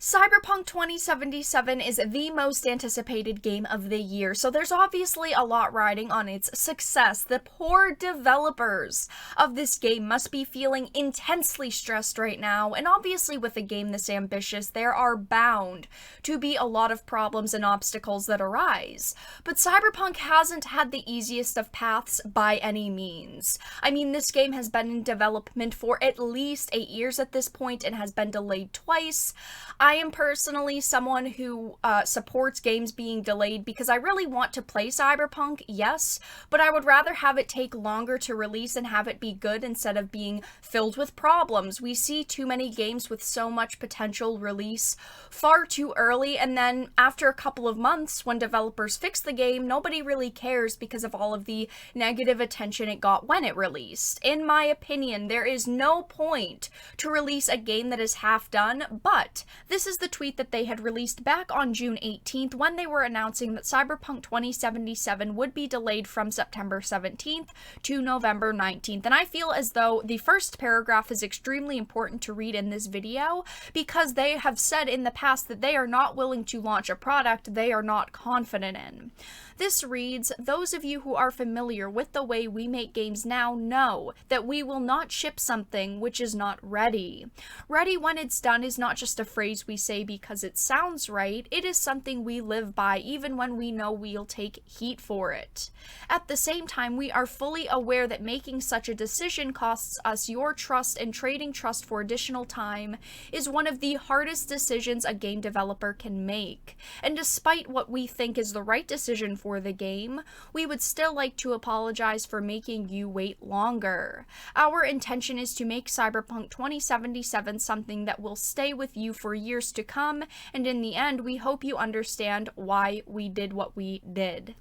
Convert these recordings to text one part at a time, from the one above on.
Cyberpunk 2077 is the most anticipated game of the year, so there's obviously a lot riding on its success. The poor developers of this game must be feeling intensely stressed right now, and obviously with a game this ambitious, there are bound to be a lot of problems and obstacles that arise. But Cyberpunk hasn't had the easiest of paths by any means. I mean, this game has been in development for at least 8 years at this point and has been delayed twice. I am personally someone who supports games being delayed because I really want to play Cyberpunk, yes, but I would rather have it take longer to release and have it be good instead of being filled with problems. We see too many games with so much potential release far too early, and then after a couple of months, when developers fix the game, nobody really cares because of all of the negative attention it got when it released. In my opinion, there is no point to release a game that is half done, but this is the tweet that they had released back on June 18th when they were announcing that Cyberpunk 2077 would be delayed from September 17th to November 19th. And I feel as though the first paragraph is extremely important to read in this video because they have said in the past that they are not willing to launch a product they are not confident in. This reads, "Those of you who are familiar with the way we make games now know that we will not ship something which is not ready. Ready when it's done is not just a phrase we say because it sounds right, it is something we live by even when we know we'll take heat for it. At the same time, we are fully aware that making such a decision costs us your trust, and trading trust for additional time is one of the hardest decisions a game developer can make. And despite what we think is the right decision for the game, we would still like to apologize for making you wait longer. Our intention is to make Cyberpunk 2077 something that will stay with you for years to come, and in the end, we hope you understand why we did what we did."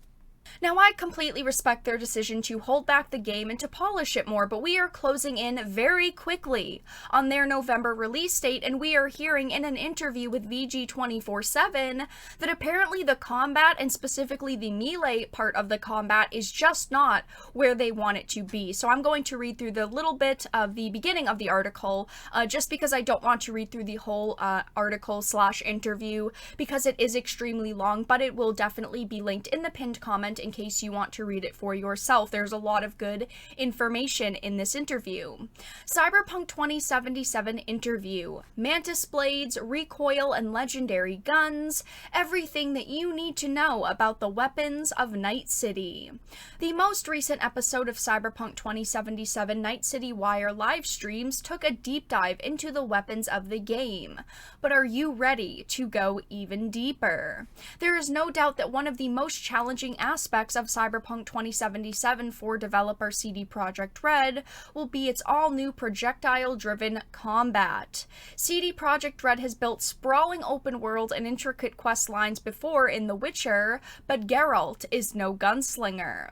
Now, I completely respect their decision to hold back the game and to polish it more, but we are closing in very quickly on their November release date, and we are hearing in an interview with VG247 that apparently the combat, and specifically the melee part of the combat, is just not where they want it to be. So I'm going to read through the little bit of the beginning of the article, just because I don't want to read through the whole article/interview because it is extremely long, but it will definitely be linked in the pinned comment in case you want to read it for yourself. There's a lot of good information in this interview. Cyberpunk 2077 interview. Mantis blades, recoil, and legendary guns. Everything that you need to know about the weapons of Night City. The most recent episode of Cyberpunk 2077 Night City Wire live streams took a deep dive into the weapons of the game. But are you ready to go even deeper? There is no doubt that one of the most challenging aspects of Cyberpunk 2077 for developer CD Projekt Red will be its all-new projectile-driven combat. CD Projekt Red has built sprawling open world and intricate quest lines before in The Witcher, but Geralt is no gunslinger.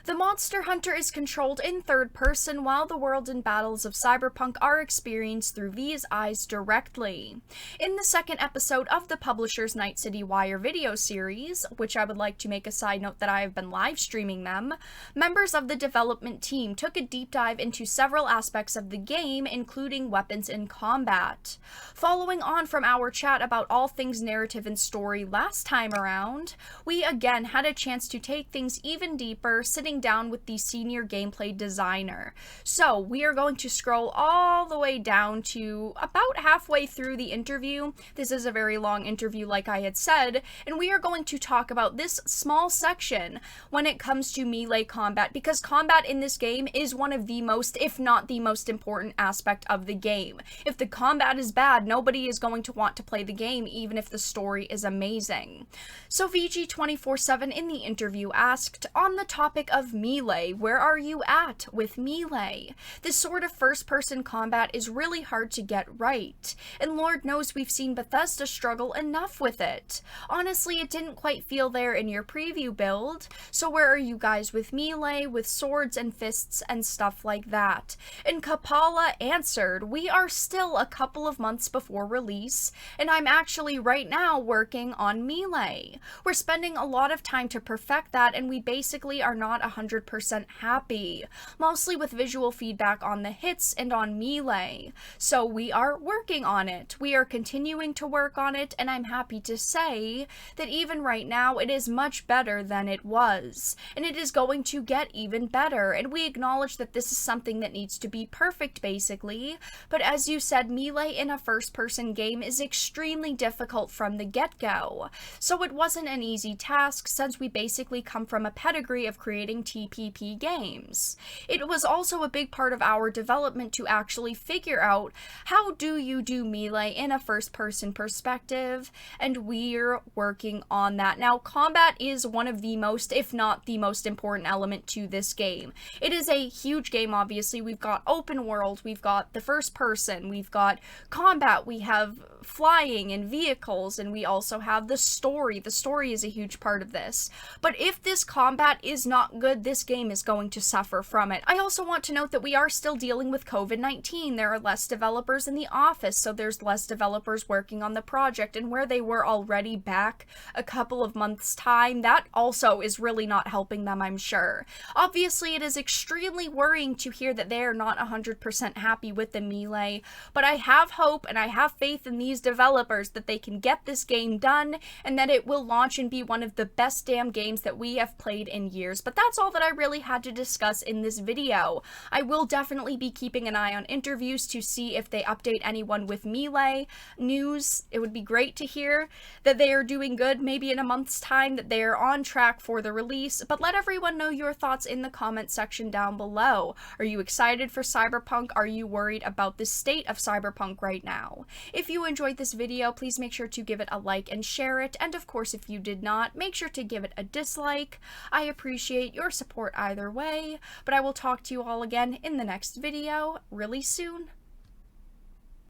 The Monster Hunter is controlled in third person, while the world and battles of Cyberpunk are experienced through V's eyes directly. In the second episode of the publisher's Night City Wire video series, which I would like to make a side note that I have been live streaming them, members of the development team took a deep dive into several aspects of the game, including weapons and combat. Following on from our chat about all things narrative and story last time around, we again had a chance to take things even deeper, sitting down with the senior gameplay designer. So we are going to scroll all the way down to about halfway through the interview. This is a very long interview, like I had said, and we are going to talk about this small section when it comes to melee combat, because combat in this game is one of the most, if not the most important aspect of the game. If the combat is bad, nobody is going to want to play the game, even if the story is amazing. So VG247 in the interview asked, on the topic of melee, where are you at with melee? This sort of first-person combat is really hard to get right, and Lord knows we've seen Bethesda struggle enough with it. Honestly, it didn't quite feel there in your preview build, World. So where are you guys with melee, with swords and fists and stuff like that? And Kapala answered, we are still a couple of months before release, and I'm actually right now working on melee. We're spending a lot of time to perfect that, and we basically are not 100% happy, mostly with visual feedback on the hits and on melee. So we are working on it. We are continuing to work on it, and I'm happy to say that even right now it is much better than it was, and it is going to get even better, and we acknowledge that this is something that needs to be perfect basically, but as you said, melee in a first-person game is extremely difficult from the get-go, so it wasn't an easy task since we basically come from a pedigree of creating TPP games. It was also a big part of our development to actually figure out how do you do melee in a first-person perspective, and we're working on that. Now, combat is one of the most, if not the most important element to this game. It is a huge game, obviously. We've got open world, we've got the first person, we've got combat, we have flying and vehicles, and we also have the story. The story is a huge part of this. But if this combat is not good, this game is going to suffer from it. I also want to note that we are still dealing with COVID-19. There are less developers in the office, so there's less developers working on the project, and where they were already back a couple of months' time, that also is really not helping them, I'm sure. Obviously, it is extremely worrying to hear that they are not 100% happy with the melee, but I have hope and I have faith in these developers that they can get this game done and that it will launch and be one of the best damn games that we have played in years. But that's all that I really had to discuss in this video. I will definitely be keeping an eye on interviews to see if they update anyone with melee news. It would be great to hear that they are doing good, maybe in a month's time, that they are on track for the release, but let everyone know your thoughts in the comment section down below. Are you excited for Cyberpunk? Are you worried about the state of Cyberpunk right now? If you enjoyed this video, please make sure to give it a like and share it, and of course if you did not, make sure to give it a dislike. I appreciate your support either way, but I will talk to you all again in the next video really soon.